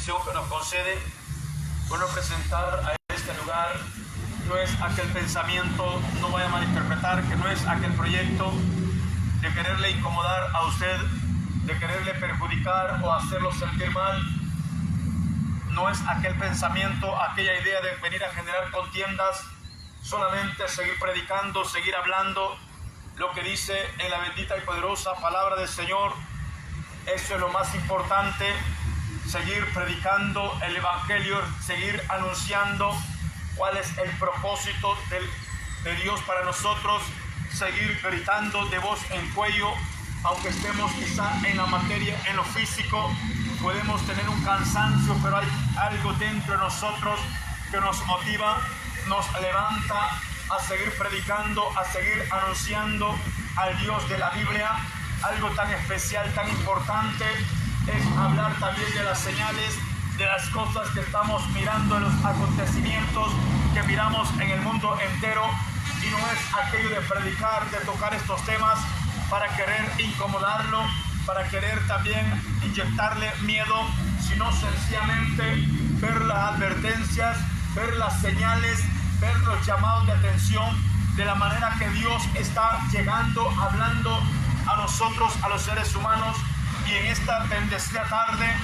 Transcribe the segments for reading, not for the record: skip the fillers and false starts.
bendición que nos concede por nos presentar a este lugar. No es aquel pensamiento, no vaya a malinterpretar, que no es aquel proyecto de quererle incomodar a usted, de quererle perjudicar o hacerlo sentir mal. No es aquel pensamiento, aquella idea de venir a generar contiendas, solamente seguir predicando, seguir hablando lo que dice en la bendita y poderosa palabra del Señor. Eso es lo más importante, seguir predicando el Evangelio, seguir anunciando cuál es el propósito de Dios para nosotros, seguir gritando de voz en cuello, aunque estemos quizá en la materia, en lo físico, podemos tener un cansancio, pero hay algo dentro de nosotros que nos motiva, nos levanta a seguir predicando, a seguir anunciando al Dios de la Biblia. Algo tan especial, tan importante, es hablar también de las señales, de las cosas que estamos mirando, en los acontecimientos que miramos en el mundo entero. Y no es aquello de predicar, de tocar estos temas para querer incomodarlo, para querer también inyectarle miedo, sino sencillamente ver las advertencias, ver las señales, ver los llamados de atención de la manera que Dios está llegando, hablando a nosotros, a los seres humanos. Y en esta bendecida tarde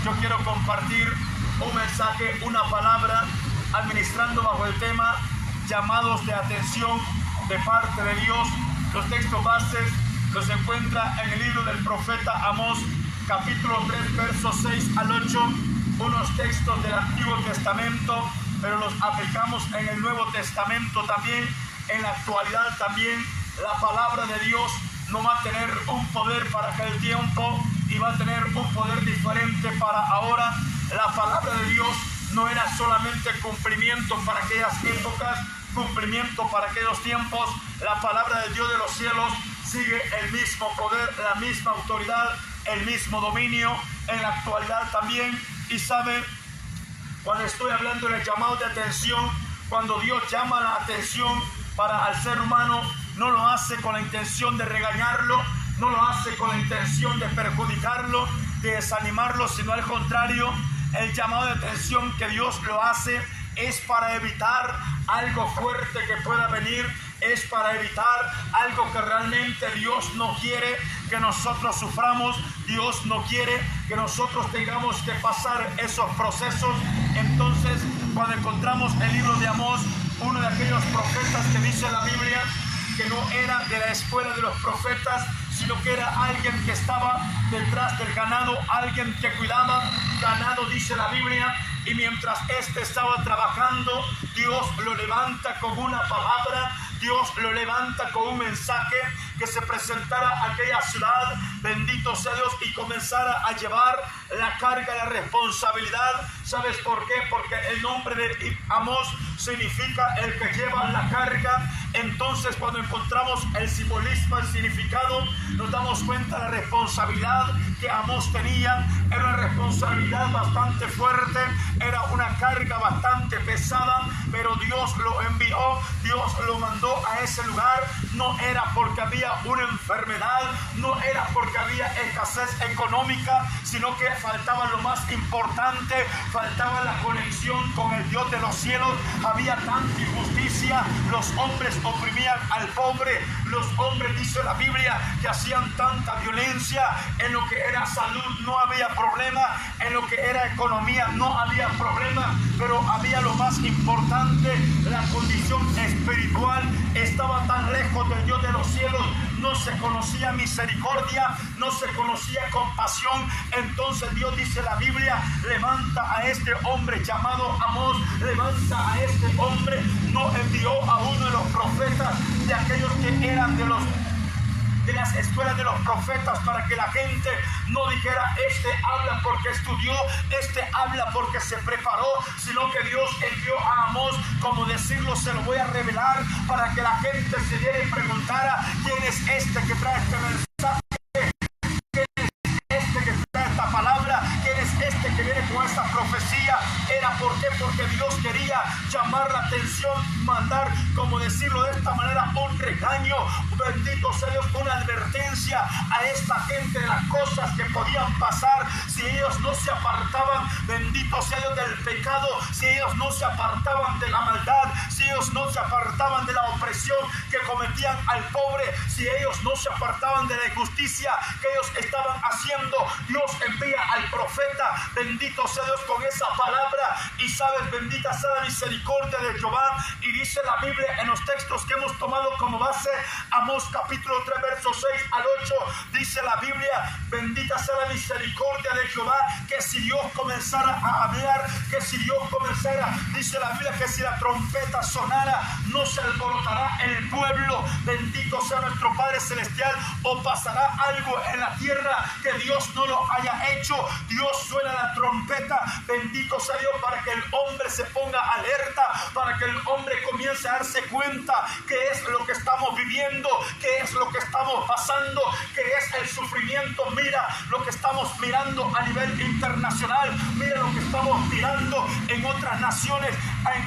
yo quiero compartir un mensaje, una palabra, administrando bajo el tema llamados de atención de parte de Dios. Los textos bases los encuentra en el libro del profeta Amós, capítulo 3, versos 6 al 8, unos textos del Antiguo Testamento, pero los aplicamos en el Nuevo Testamento también. En la actualidad también la palabra de Dios no va a tener un poder para aquel tiempo y va a tener un poder diferente para ahora. La palabra de Dios no era solamente cumplimiento para aquellas épocas, cumplimiento para aquellos tiempos. La palabra de Dios de los cielos sigue el mismo poder, la misma autoridad, el mismo dominio en la actualidad también. Y sabe, cuando estoy hablando del llamado de atención, cuando Dios llama la atención para al ser humano, no lo hace con la intención de regañarlo, no lo hace con la intención de perjudicarlo, de desanimarlo, sino al contrario. El llamado de atención que Dios lo hace es para evitar algo fuerte que pueda venir, es para evitar algo que realmente Dios no quiere que nosotros suframos. Dios no quiere que nosotros tengamos que pasar esos procesos. Entonces, cuando encontramos el libro de Amós, uno de aquellos profetas que dice la Biblia que no era de la escuela de los profetas, sino que era alguien que estaba detrás del ganado, alguien que cuidaba ganado, dice la Biblia. Y mientras éste estaba trabajando, Dios lo levanta con una palabra, Dios lo levanta con un mensaje, que se presentara a aquella ciudad, bendito sea Dios, y comenzara a llevar la carga, la responsabilidad. ¿Sabes por qué? Porque el nombre de Amós significa el que lleva la carga. Entonces, cuando encontramos el simbolismo, el significado, nos damos cuenta de la responsabilidad que Amós tenía. Era una responsabilidad bastante fuerte, era una carga bastante pesada, pero Dios lo envió, Dios lo mandó a ese lugar. No era porque había una enfermedad, no era porque había escasez económica, sino que faltaba lo más importante, faltaba la conexión con el Dios de los cielos. Había tanta injusticia, los hombres oprimían al pobre, los hombres, dice la Biblia, que hacían tanta violencia. En lo que era salud no había problema, en lo que era economía no había problema, pero había lo más importante, la condición espiritual estaba tan lejos del Dios de los cielos. No se conocía misericordia, no se conocía compasión. Entonces Dios, dice la Biblia, levanta a este hombre llamado Amós, levanta a este hombre. No envió a uno de los profetas, de aquellos que eran de las escuelas de los profetas, para que la gente no dijera: este habla porque estudió, este habla porque se preparó, sino que Dios envió a Amós, como decirlo, se lo voy a revelar, para que la gente se diera y preguntara: ¿quién es este que trae este mensaje? ¿Quién es este que trae esta palabra? ¿Quién es este que viene con esta profecía era ¿por qué? Porque Dios quería llamar la atención, mandar, como decirlo de esta manera, un regaño, bendito sea Dios, una advertencia a esta gente de las cosas que podían pasar si ellos no se apartaban, bendito sea Dios, del pecado, si ellos no se apartaban de la maldad, si ellos no se apartaban de la opresión que cometían al pobre, si ellos no se apartaban de la injusticia que ellos estaban haciendo. Dios envía al profeta, bendito sea Dios, con esa palabra, y sabes, bendita sea la misericordia de Jehová, y dice la Biblia en los textos que hemos tomado como base, Amós capítulo 3 versos 6 al 8, dice la Biblia, bendita sea la misericordia de Jehová, que si Dios comenzara a hablar, que si Dios comenzara, dice la Biblia, que si la trompeta sonara, no se alborotará el pueblo, bendito sea nuestro Padre Celestial, o pasará algo en la tierra que Dios no lo haya hecho. Dios suena la trompeta, bendito sea Dios, para que el hombre se ponga alerta, para que el hombre comience a darse cuenta qué es lo que estamos viviendo, qué es lo que estamos pasando, qué es el sufrimiento. Mira lo que estamos mirando a nivel internacional, mira lo que estamos mirando en otras naciones,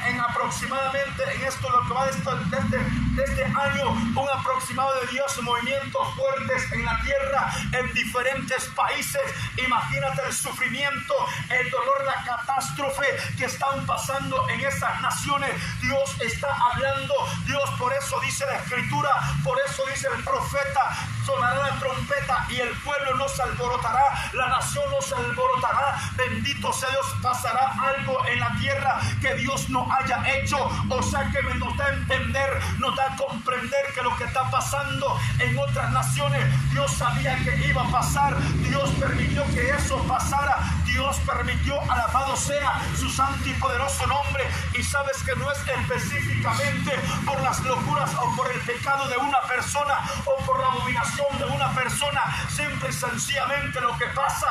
en aproximadamente, en esto lo que va de este año, un aproximado de 10 movimientos fuertes en la tierra, en diferentes países. Imagínate el sufrimiento, el dolor, la catástrofe que están pasando en esas naciones. Dios está hablando, Dios, por eso dice la Escritura, por eso dice el profeta, sonará la trompeta y el pueblo no se alborotará, la nación no se alborotará, bendito sea Dios, pasará algo en la tierra que Dios no haya hecho. O sea que nos da a entender, nos da a comprender que lo que está pasando en otras naciones, Dios sabía que iba a pasar, Dios permitió que eso pasara, Dios permitió, alabado sea su santo y poderoso nombre. Y sabes que no es específicamente por las locuras o por el pecado de una persona o por la abominación de una persona, simple y sencillamente lo que pasa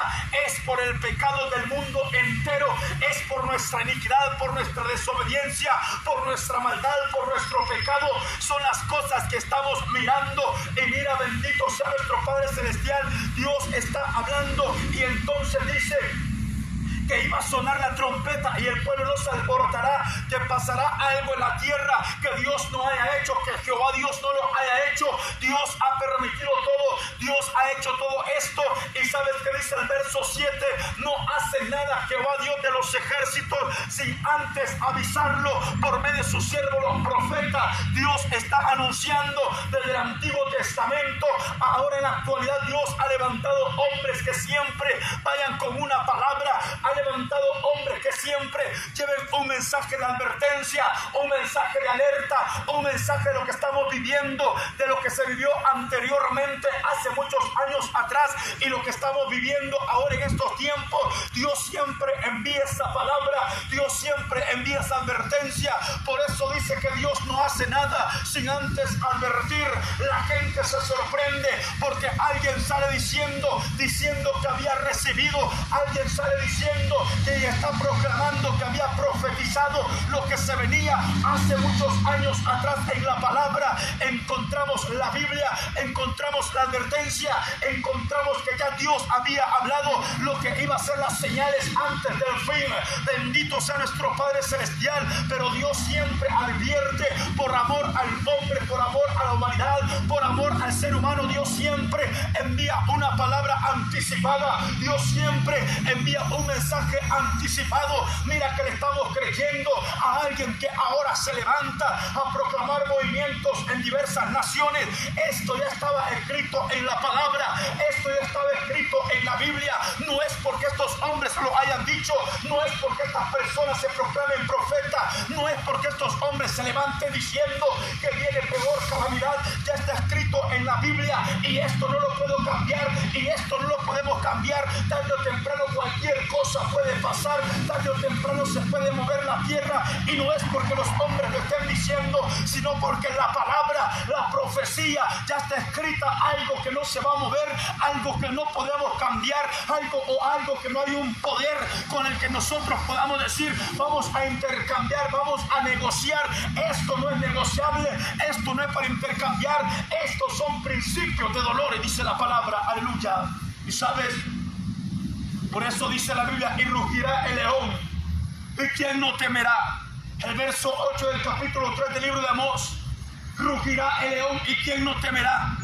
es por el pecado del mundo entero, es por nuestra iniquidad, por nuestra desobediencia, por nuestra maldad, por nuestro pecado. Son las cosas que estamos mirando. Y mira, bendito sea nuestro Padre Celestial, Dios está hablando, y entonces dice que iba a sonar la trompeta y el pueblo no se alborotará, que pasará algo en la tierra que Dios no haya hecho, que Jehová Dios no lo haya hecho. Dios ha permitido todo, Dios ha hecho todo esto. Y sabes que dice el verso 7, no hace nada Jehová Dios de los ejércitos sin antes avisarlo por medio de su siervo los profetas. Dios está anunciando desde el Antiguo Testamento, ahora en la actualidad Dios ha levantado hombres que siempre vayan con una palabra, ha levantado hombres que siempre lleven un mensaje de advertencia, un mensaje de alerta, un mensaje de lo que estamos viviendo, de lo que se vivió anteriormente hace muchos años atrás y lo que estamos viviendo ahora en estos tiempos. Dios siempre envía esa palabra, Dios siempre envía esa advertencia. Por eso dice que Dios no hace nada sin antes advertir. La gente se sorprende porque alguien sale diciendo que había recibido, alguien sale diciendo que está proclamando que había profetizado lo que se venía hace muchos años atrás. En la palabra encontramos la Biblia, encontramos la advertencia, encontramos que ya Dios había hablado lo que iba a ser las señales antes del fin. Bendito sea nuestro Padre Celestial, pero Dios siempre advierte por amor al hombre, por amor a la humanidad, por amor al ser humano. Dios siempre envía una palabra anticipada, Dios siempre envía un mensaje anticipado. Mira que le estamos creyendo a alguien que ahora se levanta a proclamar movimientos en diversas naciones. Esto ya estaba escrito en la palabra, esto ya estaba escrito en la Biblia. No es porque estos hombres lo hayan dicho, no es porque estas personas se proclamen profetas, no es porque estos hombres se levanten diciendo que viene peor calamidad. Ya está escrito en la Biblia y esto no lo puedo cambiar y esto no lo podemos cambiar. Tarde o temprano cualquier cosa puede pasar, tarde o temprano se puede mover la tierra, y no es porque los hombres lo estén diciendo, sino porque la palabra, la profecía ya está escrita. Algo que no se va a mover, algo que no podemos cambiar, algo que no hay un poder con el que nosotros podamos decir vamos a intercambiar, vamos a negociar. Esto no es negociable, esto no es para intercambiar, estos son principios de dolores, dice la palabra. Aleluya. Y sabes, Por eso dice la Biblia, y rugirá el león, ¿y quién no temerá? El verso 8 del capítulo 3 del libro de Amós, rugirá el león, ¿y quién no temerá?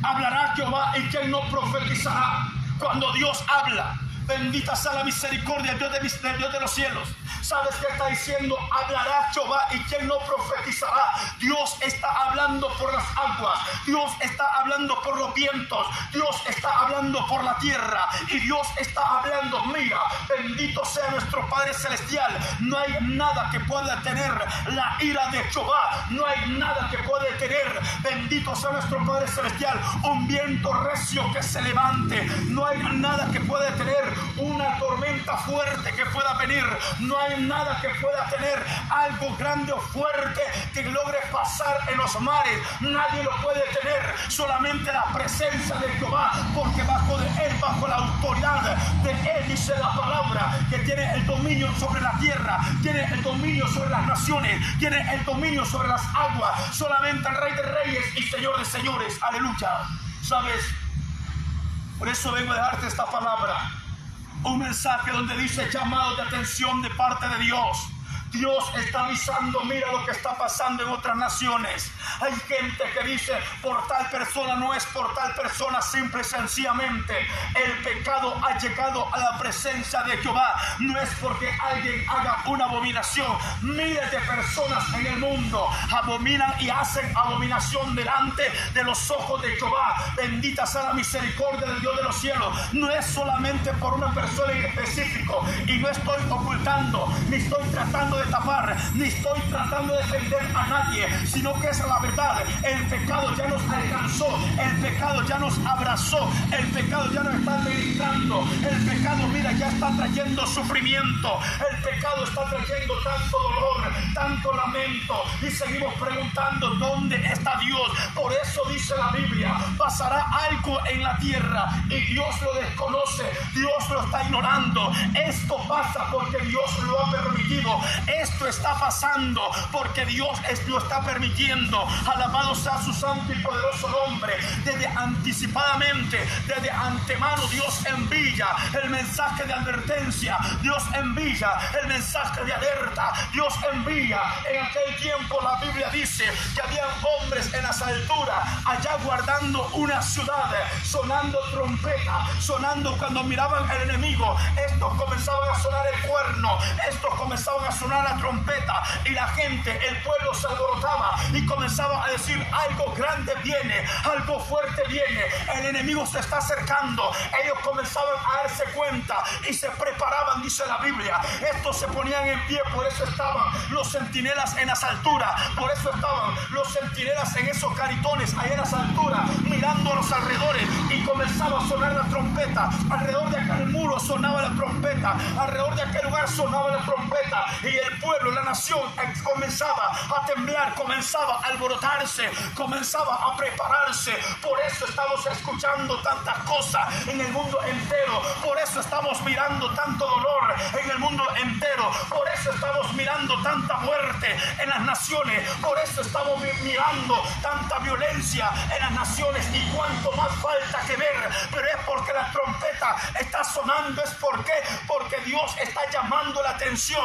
Hablará Jehová, ¿y quién no profetizará? Cuando Dios habla, bendita sea la misericordia del Dios de los cielos. ¿Sabes qué está diciendo? Hablará Jehová, ¿y quién no profetizará? Dios está hablando por las aguas, Dios está hablando por los vientos, Dios está hablando por la tierra, y Dios está hablando. Mira, bendito sea nuestro Padre Celestial. No hay nada que pueda detener la ira de Jehová, no hay nada que pueda detener, bendito sea nuestro Padre Celestial, un viento recio que se levante. No hay nada que pueda detener una tormenta fuerte que pueda venir. No hay nada que pueda tener algo grande o fuerte que logre pasar en los mares. Nadie lo puede tener, solamente la presencia de Jehová, porque bajo de él, bajo la autoridad de él, dice la palabra, que tiene el dominio sobre la tierra, tiene el dominio sobre las naciones, tiene el dominio sobre las aguas. Solamente el Rey de Reyes y Señor de Señores. Aleluya. ¿Sabes? Por eso vengo a dejarte esta palabra, un mensaje donde dice llamado de atención de parte de Dios. Dios está avisando, mira lo que está pasando en otras naciones. Hay gente que dice, por tal persona, no es por tal persona, simple y sencillamente el pecado ha llegado a la presencia de Jehová. No es porque alguien haga una abominación. Miles de personas en el mundo abominan y hacen abominación delante de los ojos de Jehová. Bendita sea la misericordia del Dios de los cielos. No es solamente por una persona en específico, y no estoy ocultando, ni estoy tratando de tapar, ni estoy tratando de defender a nadie, sino que es la verdad. El pecado ya nos alcanzó, el pecado ya nos abrazó, el pecado ya nos está ministrando, el pecado, mira, ya está trayendo sufrimiento, el pecado está trayendo tanto dolor, tanto lamento, y seguimos preguntando ¿dónde está Dios? Por eso dice la Biblia, pasará algo en la tierra y Dios lo desconoce, Dios lo está ignorando. Esto pasa porque Dios lo ha permitido. Esto está pasando porque Dios lo está permitiendo. Alabado sea su santo y poderoso nombre. Desde anticipadamente, desde antemano, Dios envía el mensaje de advertencia, Dios envía el mensaje de alerta, Dios envía. En aquel tiempo la Biblia dice que habían hombres en las alturas allá guardando una ciudad, sonando trompeta, sonando cuando miraban al enemigo. Estos comenzaban a sonar el cuerno, estos comenzaban a sonar la trompeta, y la gente, el pueblo se alborotaba y comenzaba a decir algo grande viene, algo fuerte viene, el enemigo se está acercando. Ellos comenzaban a darse cuenta y se preparaban, dice la Biblia. Estos se ponían en pie, por eso estaban los centinelas en las alturas, por eso estaban los centinelas en esos caritones allá en las alturas, mirando a los alrededores, y comenzaba a sonar la trompeta. Alrededor de aquel muro sonaba la trompeta, alrededor de aquel lugar sonaba la trompeta, y el pueblo, la nación comenzaba a temblar, comenzaba a alborotarse, comenzaba a prepararse. Por eso estamos escuchando tantas cosas en el mundo entero, por eso estamos mirando tanto dolor en el mundo entero, por eso estamos mirando tanta muerte en las naciones, por eso estamos mirando tanta violencia en las naciones, y cuánto más falta que ver. Pero es porque la trompeta está sonando, es porque Dios está llamando la atención.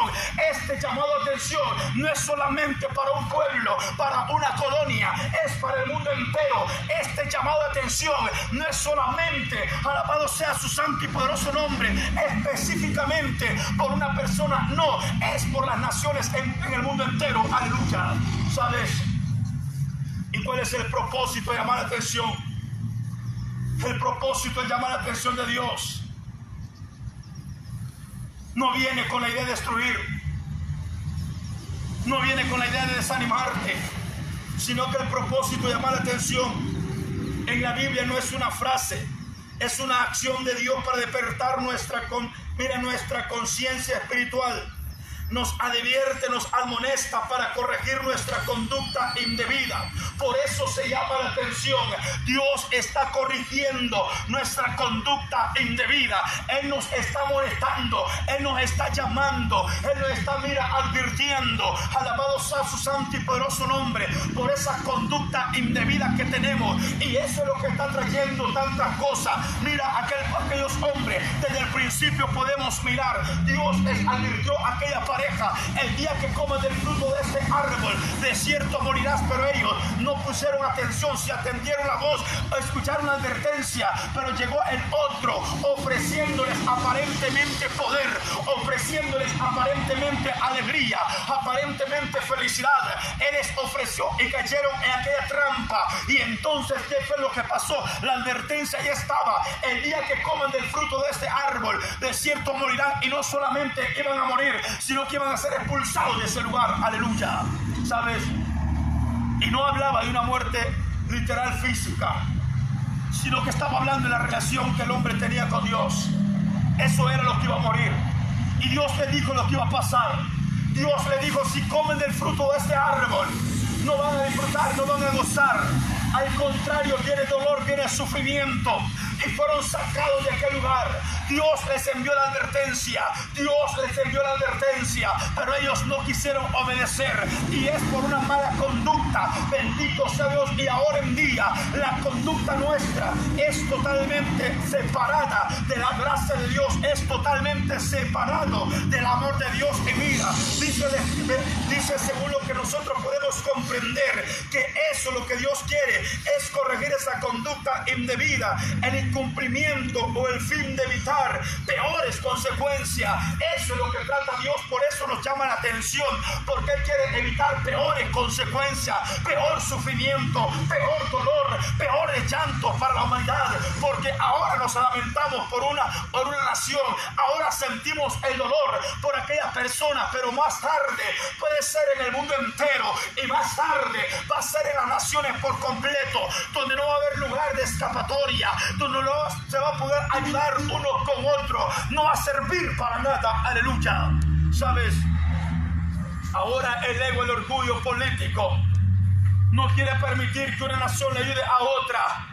Este llamado a atención no es solamente para un pueblo, para una colonia, es para el mundo entero. Este llamado de atención no es solamente, alabado sea su santo y poderoso nombre, específicamente por una persona, no, es por las naciones en el mundo entero. Aleluya. ¿Sabes? ¿Y cuál es el propósito de llamar la atención? El propósito de llamar la atención de Dios no viene con la idea de destruir, no viene con la idea de desanimarte, sino que el propósito de llamar la atención en la Biblia no es una frase, es una acción de Dios para despertar nuestra conciencia espiritual. nos advierte, nos amonesta para corregir nuestra conducta indebida. Por eso se llama la atención. Dios está corrigiendo nuestra conducta indebida. Él nos está molestando, Él nos está llamando, Él nos está, advirtiendo. Alabado sea su santo y poderoso nombre por esa conducta indebida que tenemos. Y eso es lo que está trayendo tantas cosas. Mira, aquellos hombres, desde el principio podemos mirar, Dios les advirtió a aquella pareja: el día que coman del fruto de este árbol, de cierto morirás. Pero ellos no pusieron atención, se atendieron la voz, escucharon la advertencia. Pero llegó el otro ofreciéndoles aparentemente poder, ofreciéndoles aparentemente alegría, aparentemente felicidad. Él les ofreció y cayeron en aquella trampa. Y entonces, ¿qué fue lo que pasó? La advertencia ya estaba: el día que coman del fruto de este árbol, de cierto morirán. Y no solamente iban a morir, sino que iban a ser expulsados de ese lugar. Aleluya. ¿Sabes? Y no hablaba de una muerte literal física, sino que estaba hablando de la relación que el hombre tenía con Dios. Eso era lo que iba a morir. Y Dios le dijo lo que iba a pasar. Dios le dijo: si comen del fruto de este árbol, no van a disfrutar, no van a gozar. Al contrario, viene dolor, viene sufrimiento. Y fueron sacados de aquel lugar. Dios les envió la advertencia. Dios les envió la advertencia. Pero ellos no quisieron obedecer. Y es por una mala conducta. Bendito sea Dios. Y ahora en día la conducta nuestra es totalmente separada de la gracia de Dios. Es totalmente separado del amor de Dios. Y mira, dice según lo que nosotros podemos comprender, que eso lo que Dios quiere es corregir esa conducta indebida, el incumplimiento o el fin de evitar peores consecuencias. Eso es lo que trata Dios. Por eso nos llama la atención, porque Él quiere evitar peores consecuencias, peor sufrimiento, peor dolor, peores llantos para la humanidad. Porque ahora nos lamentamos por una nación, ahora sentimos el dolor por aquella persona, pero más tarde puede ser en el mundo entero, y más tarde va a ser en las naciones por completo, donde no va a haber lugar de escapatoria, donde no se va a poder ayudar uno con otro, no va a servir para nada. Aleluya. ¿Sabes? Ahora el ego, el orgullo político no quiere permitir que una nación le ayude a otra.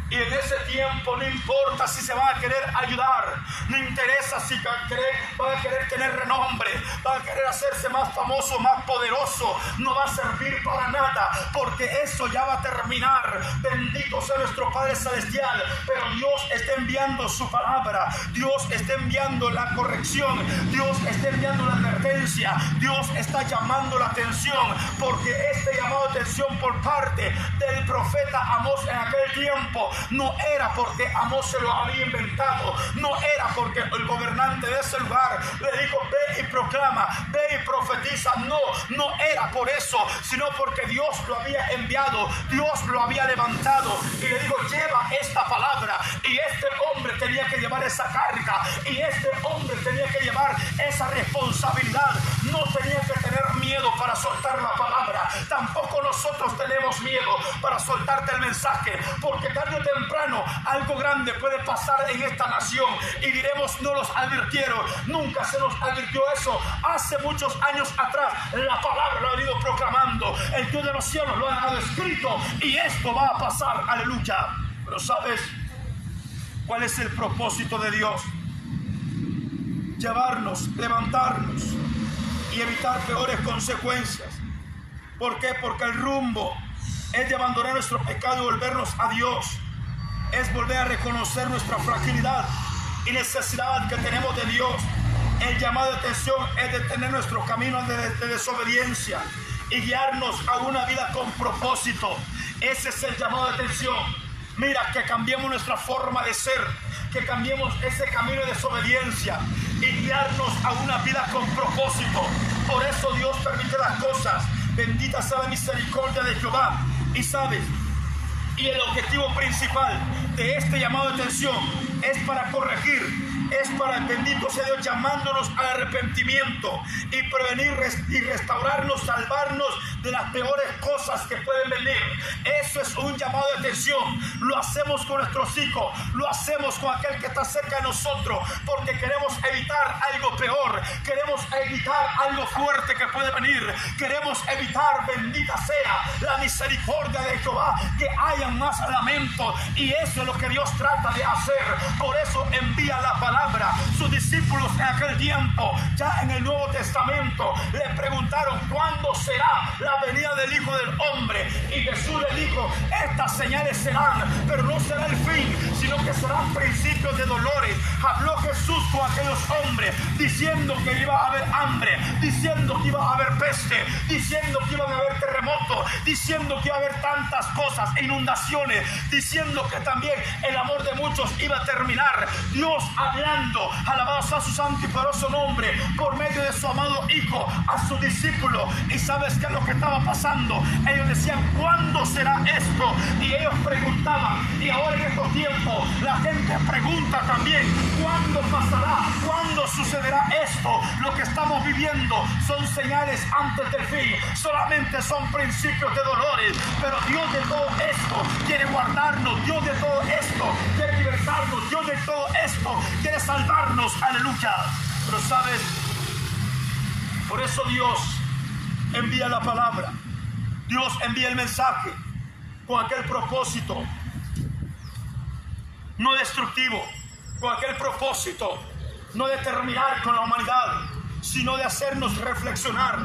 Y en ese tiempo no importa si se van a querer ayudar, no interesa si van a querer tener renombre, van a querer hacerse más famoso, más poderoso. No va a servir para nada, porque eso ya va a terminar. Bendito sea nuestro Padre Celestial. Pero Dios está enviando su palabra, Dios está enviando la corrección, Dios está enviando la advertencia, Dios está llamando la atención, porque este llamado de atención por parte del profeta Amós en aquel tiempo no era porque Amós se lo había inventado, no era porque el gobernante de ese lugar le dijo: ve y proclama, ve y profetiza. No era por eso, sino porque Dios lo había enviado, Dios lo había levantado y le dijo: lleva esta palabra. Y este hombre tenía que llevar esa carga, y este hombre tenía que llevar esa responsabilidad. No tenía que tener miedo para soltar la palabra. Tampoco nosotros tenemos miedo para soltarte el mensaje, porque tarde o temprano algo grande puede pasar en esta nación y diremos: no los advirtieron. Nunca se nos advirtió eso. Hace muchos años atrás la palabra lo ha venido proclamando, el Dios de los cielos lo ha dejado escrito, y esto va a pasar. Aleluya. Pero ¿sabes cuál es el propósito de Dios? Llevarnos, levantarnos y evitar peores consecuencias. ¿Por qué? Porque el rumbo es de abandonar nuestro pecado y volvernos a Dios. Es volver a reconocer nuestra fragilidad y necesidad que tenemos de Dios. El llamado de atención es detener nuestro camino de desobediencia y guiarnos a una vida con propósito. Ese es el llamado de atención. Mira, que cambiemos nuestra forma de ser, que cambiemos ese camino de desobediencia y guiarnos a una vida con propósito. Por eso Dios permite las cosas. Bendita sea la misericordia de Jehová. Y sabes, y el objetivo principal de este llamado de atención es para corregir, es para, bendito sea Dios, llamándonos al arrepentimiento y prevenir y restaurarnos, salvarnos de las peores cosas que pueden venir. Eso es un llamado de atención. Lo hacemos con nuestros hijos, lo hacemos con aquel que está cerca de nosotros, porque queremos evitar algo peor, queremos evitar algo fuerte que puede venir, queremos evitar, bendita sea la misericordia de Jehová, que haya más lamento, y eso es lo que Dios trata de hacer. Por eso envía la palabra. Sus discípulos en aquel tiempo, ya en el Nuevo Testamento, le preguntaron cuándo será la venida del Hijo del Hombre, y Jesús le dijo: estas señales serán, pero no será el fin, sino que serán principios de dolores. Habló Jesús con aquellos hombres diciendo que iba a haber hambre, diciendo que iba a haber peste, diciendo que iban a haber terremotos, diciendo que iba a haber tantas cosas, inundaciones, diciendo que también el amor de muchos iba a terminar. Dios hablando, alabado sea su santo y poderoso nombre, por medio de su amado Hijo a sus discípulos. Y sabes qué es lo que estaba pasando. Ellos decían: ¿cuándo será esto? Y ellos preguntaban, y ahora en estos tiempos la gente pregunta también: ¿cuándo pasará? ¿Cuándo sucederá esto? Lo que estamos viviendo son señales antes del fin, solamente son principios de dolores, pero Dios de todo esto quiere guardarnos, Dios de todo esto quiere libertarnos, Dios de todo esto quiere salvarnos, aleluya. Pero sabes, por eso Dios envía la palabra, Dios envía el mensaje con aquel propósito no destructivo, con aquel propósito no de terminar con la humanidad, sino de hacernos reflexionar,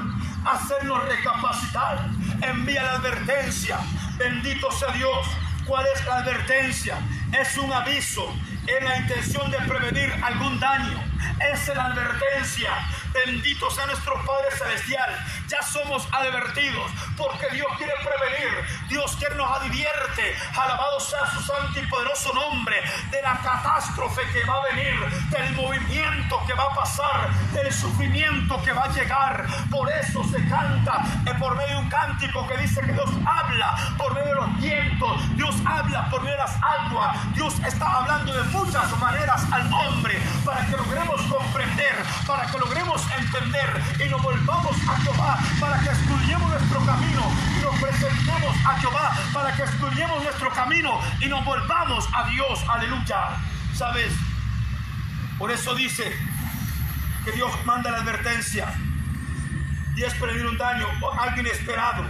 hacernos recapacitar. Envía la advertencia, bendito sea Dios. ¿Cuál es la advertencia? Es un aviso en la intención de prevenir algún daño. Esa es la advertencia. Bendito sea nuestro Padre Celestial. Ya somos advertidos, porque Dios quiere prevenir. Dios quiere nos advierte, alabado sea su santo y poderoso nombre, de la catástrofe que va a venir, del movimiento que va a pasar, del sufrimiento que va a llegar. Por eso se canta por medio de un cántico que dice que Dios habla por medio de los vientos, Dios habla por medio de las aguas. Dios está hablando de muchas maneras al hombre, para que logremos comprender, para que logremos entender y nos volvamos a Jehová, para que escudriñemos nuestro camino y nos presentemos a Jehová, para que escudriñemos nuestro camino y nos volvamos a Dios, aleluya. ¿Sabes? Por eso dice que Dios manda la advertencia, y es prevenir un daño, algo inesperado,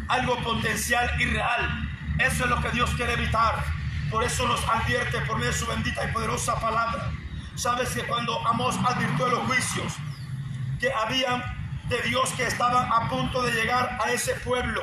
algo potencial y real. Eso es lo que Dios quiere evitar. Por eso nos advierte por medio de su bendita y poderosa palabra. Sabes que cuando Amós advirtió de los juicios que habían de Dios, que estaban a punto de llegar a ese pueblo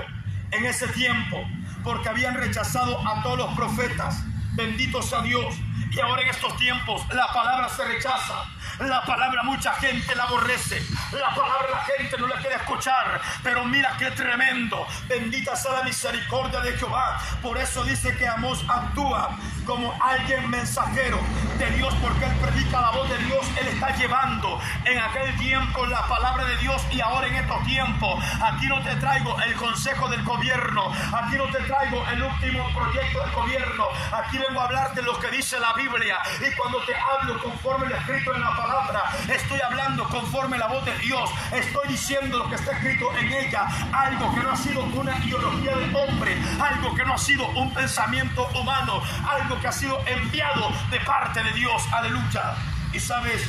en ese tiempo, porque habían rechazado a todos los profetas, bendito sea Dios. Y ahora en estos tiempos la palabra se rechaza, la palabra mucha gente la aborrece, la palabra la gente no la quiere escuchar. Pero mira qué tremendo, bendita sea la misericordia de Jehová. Por eso dice que Amós actúa como alguien mensajero de Dios, porque él predica la voz de Dios. Él está llevando en aquel tiempo la palabra de Dios, y ahora en estos tiempos. Aquí no te traigo el consejo del gobierno, aquí no te traigo el último proyecto del gobierno, aquí vengo a hablar de lo que dice la Biblia. Y cuando te hablo conforme lo escrito en la palabra, estoy hablando conforme la voz de Dios, estoy diciendo lo que está escrito en ella, algo que no ha sido una ideología del hombre, algo que no ha sido un pensamiento humano, algo que ha sido enviado de parte de Dios, aleluya. Y sabes,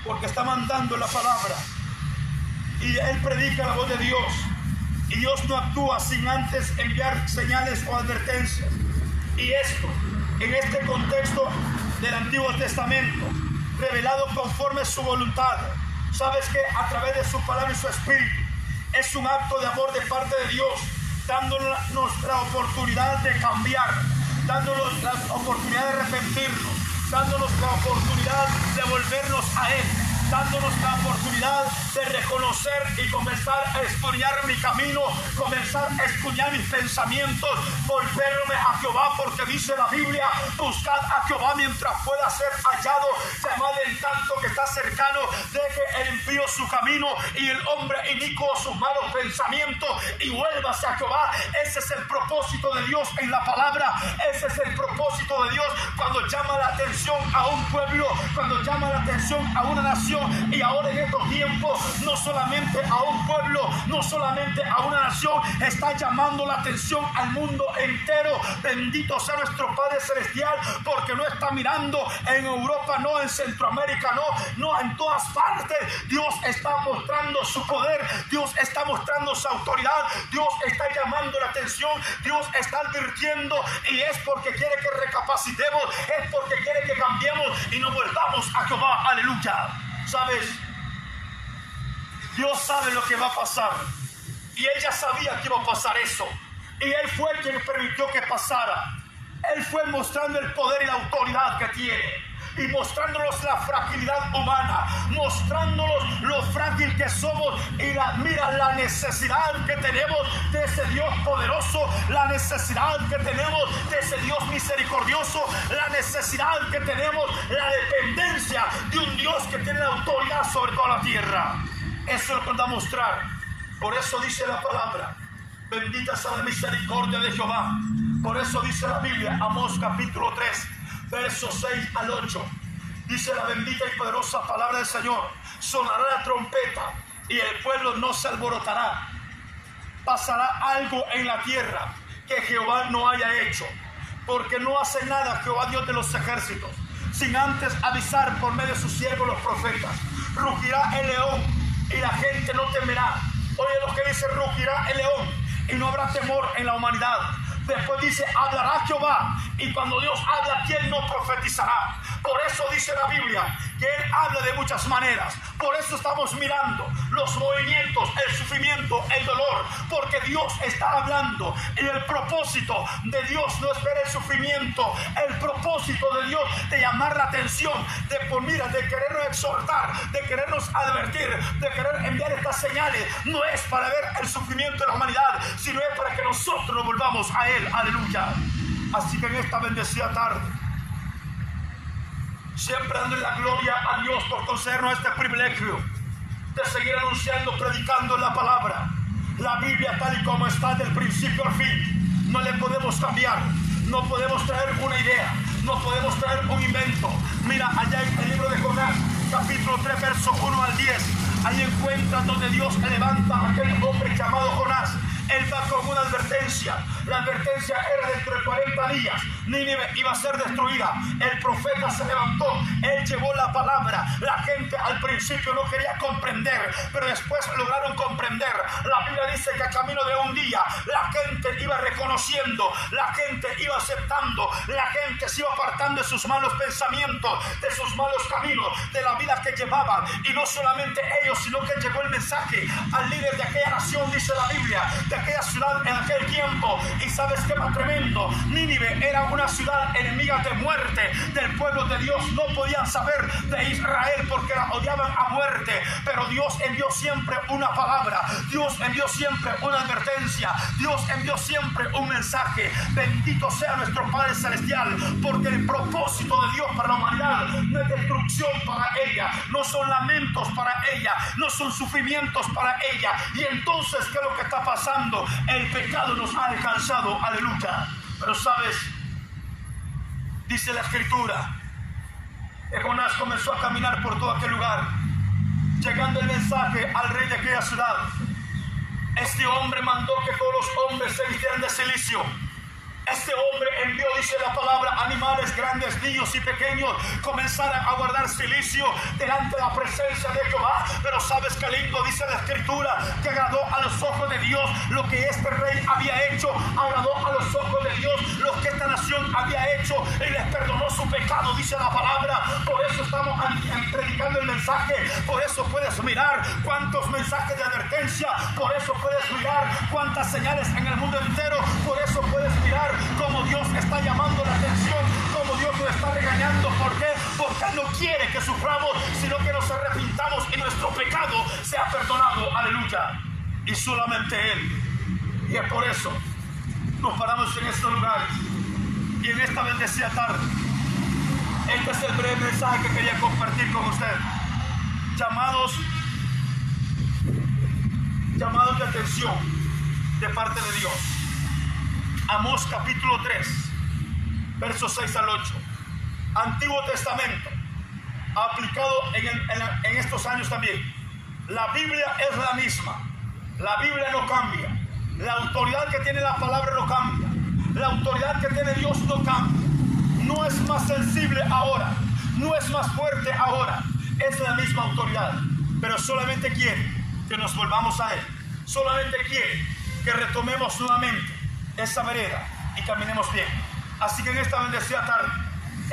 porque está mandando la palabra y él predica la voz de Dios, y Dios no actúa sin antes enviar señales o advertencias. Y esto, en este contexto del Antiguo Testamento, revelado conforme a su voluntad, sabes que a través de su palabra y su espíritu, es un acto de amor de parte de Dios, dándonos la oportunidad de cambiar, dándonos la oportunidad de arrepentirnos, dándonos la oportunidad de volvernos a Él, dándonos la oportunidad oportunidad de reconocer y comenzar a escudriñar mi camino, comenzar a escudriñar mis pensamientos, volverme a Jehová, porque dice la Biblia: buscad a Jehová mientras pueda ser hallado, llamad en tanto que está cercano, deje el impío su camino y el hombre inicuo sus malos pensamientos, y vuélvase a Jehová. Ese es el propósito de Dios en la palabra. Ese es el propósito de Dios cuando llama la atención a un pueblo, cuando llama la atención a una nación. Y ahora en estos tiempos, no solamente a un pueblo, no solamente a una nación, está llamando la atención al mundo entero. Bendito sea nuestro Padre Celestial, porque no está mirando en Europa, no en Centroamérica, no en todas partes. Dios está mostrando su poder, Dios está mostrando su autoridad, Dios está llamando la atención, Dios está advirtiendo, y es porque quiere que recapacitemos, es porque quiere que cambiemos y nos volvamos a Jehová. Aleluya. ¿Sabes? Dios sabe lo que va a pasar, y Él ya sabía que iba a pasar eso, y Él fue quien permitió que pasara. Él fue mostrando el poder y la autoridad que tiene, y mostrándonos la fragilidad humana, mostrándonos lo frágil que somos, y mira la necesidad que tenemos de ese Dios poderoso, la necesidad que tenemos de ese Dios misericordioso, la necesidad que tenemos, la dependencia de un Dios que tiene la autoridad sobre toda la tierra. Eso es lo que nos va a mostrar. Por eso dice la palabra: bendita sea la misericordia de Jehová. Por eso dice la Biblia, Amós capítulo 3, versos 6 al 8. Dice la bendita y poderosa palabra del Señor: sonará la trompeta y el pueblo no se alborotará. Pasará algo en la tierra que Jehová no haya hecho, porque no hace nada Jehová Dios de los ejércitos sin antes avisar por medio de sus siervos los profetas. Rugirá el león y la gente no temerá. Oye lo que dice: rugirá el león y no habrá temor en la humanidad. Después dice: hablará Jehová, y cuando Dios habla, ¿quién no profetizará? Por eso dice la Biblia que Él habla de muchas maneras. Por eso estamos mirando los movimientos, el sufrimiento, el dolor, porque Dios está hablando. Y el propósito de Dios no es ver el sufrimiento. El propósito de Dios de llamar la atención, de querernos exhortar, de querernos advertir, de querer enviar estas señales, no es para ver el sufrimiento de la humanidad, sino es para que nosotros nos volvamos a Él. Aleluya. Así que en esta bendecida tarde, siempre dándole la gloria a Dios por concedernos este privilegio de seguir anunciando, predicando la palabra. La Biblia tal y como está del principio al fin, no le podemos cambiar, no podemos traer una idea, no podemos traer un invento. Mira allá en el libro de Jonás, capítulo 3, verso 1 al 10, ahí encuentran donde Dios levanta a aquel hombre llamado Jonás. Él va con una advertencia. La advertencia era: dentro de 40 días Nínive iba a ser destruida. El profeta se levantó, él llevó la palabra. La gente al principio no quería comprender, pero después lograron comprender. La Biblia dice que a camino de un día la gente iba reconociendo, la gente iba aceptando, la gente se iba apartando de sus malos pensamientos, de sus malos caminos, de la vida que llevaban. Y no solamente ellos, sino que llegó el mensaje al líder de aquella nación, dice la Biblia, de aquella ciudad en aquel tiempo. Y sabes qué más tremendo: Nínive era una ciudad enemiga de muerte del pueblo de Dios. No podían saber de Israel porque la odiaban a muerte, pero Dios envió siempre una palabra, Dios envió siempre una advertencia, Dios envió siempre un mensaje. Bendito sea nuestro Padre Celestial, porque el propósito de Dios para la humanidad no es destrucción para ella, no son lamentos para ella, no son sufrimientos para ella. Y entonces, ¿qué es lo que está pasando? El pecado nos ha alcanzado. Aleluya. Pero sabes, dice la Escritura que Jonás comenzó a caminar por todo aquel lugar, llegando el mensaje al rey de aquella ciudad. Este hombre mandó que todos los hombres se vistieran de cilicio. Este hombre envió, dice la palabra, animales grandes, niños y pequeños, comenzaron a guardar cilicio delante de la presencia de Jehová. Pero sabes qué lindo, dice la Escritura, que agradó a los ojos de Dios lo que este rey había hecho, agradó a los ojos de Dios lo que esta nación había hecho, y les perdonó su pecado, dice la palabra. Por eso estamos predicando el mensaje. Por eso puedes mirar cuántos mensajes de advertencia, por eso puedes mirar cuántas señales en el mundo entero, por eso puedes mirar cómo Dios está llamando la atención, cómo Dios nos está regañando. ¿Por qué? Porque Él no quiere que suframos, sino que nos arrepintamos y nuestro pecado sea perdonado. Aleluya. Y solamente Él. Y es por eso nos paramos en estos lugares y en esta bendecida tarde. Este es el breve mensaje que quería compartir con usted. Llamados de atención de parte de Dios. Amós capítulo 3, versos 6 al 8. Antiguo Testamento, aplicado en estos años también. La Biblia es la misma. La Biblia no cambia. La autoridad que tiene la palabra no cambia. La autoridad que tiene Dios no cambia. No es más sensible ahora. No es más fuerte ahora. Es la misma autoridad. Pero solamente quiere que nos volvamos a Él. Solamente quiere que retomemos nuevamente esa vereda y caminemos bien. Así que en esta bendecida tarde,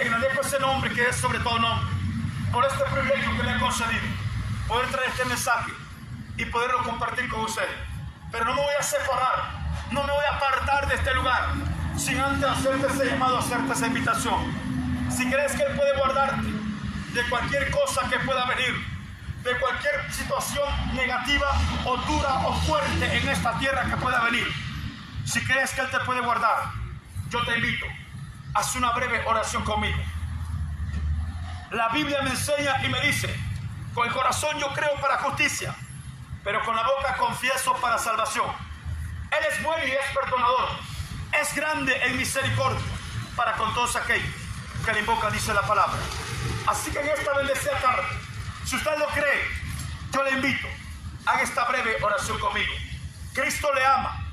agradezco ese nombre que es sobre todo nombre, por este privilegio que le he concedido, poder traer este mensaje y poderlo compartir con usted. Pero no me voy a separar, no me voy a apartar de este lugar sin antes hacerte ese llamado, hacerte esa invitación. Si crees que Él puede guardarte de cualquier cosa que pueda venir, de cualquier situación negativa o dura o fuerte en esta tierra que pueda venir, si crees que Él te puede guardar, yo te invito a hacer una breve oración conmigo. La Biblia me enseña y me dice: con el corazón yo creo para justicia, pero con la boca confieso para salvación. Él es bueno y es perdonador, es grande en misericordia para con todos aquellos que le invocan, dice la palabra. Así que en esta bendecida tarde, si usted lo cree, yo le invito a esta breve oración conmigo. Cristo le ama,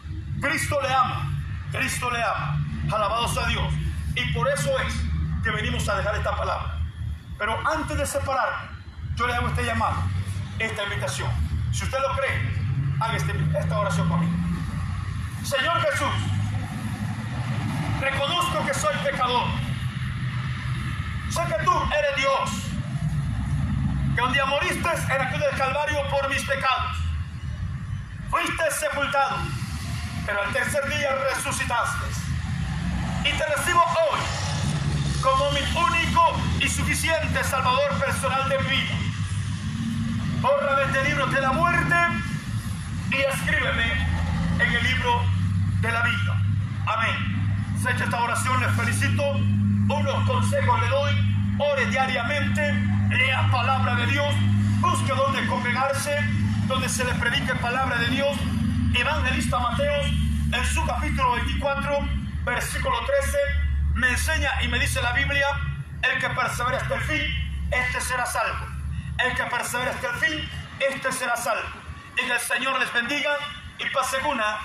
Cristo le ama, Cristo le ama. Alabado sea Dios. Y por eso es que venimos a dejar esta palabra. Pero antes de separar, yo le hago este llamado, esta invitación. Si usted lo cree, haga esta oración conmigo. Señor Jesús, reconozco que soy pecador. Sé que tú eres Dios, que un día moriste en la cruz del Calvario por mis pecados. Fuiste sepultado, pero al tercer día resucitaste. Y te recibo hoy como mi único y suficiente Salvador personal de mi vida. Bórrame este libro de la muerte y escríbeme en el libro de la vida. Amén. Se ha hecho esta oración, les felicito. Unos consejos le doy: ore diariamente, lea palabra de Dios, busque donde congregarse, donde se le predique palabra de Dios. Evangelista Mateo, en su capítulo 24, versículo 13, me enseña y me dice la Biblia: el que persevera hasta el fin, este será salvo. El que persevera hasta el fin, este será salvo. Y que el Señor les bendiga y pasen una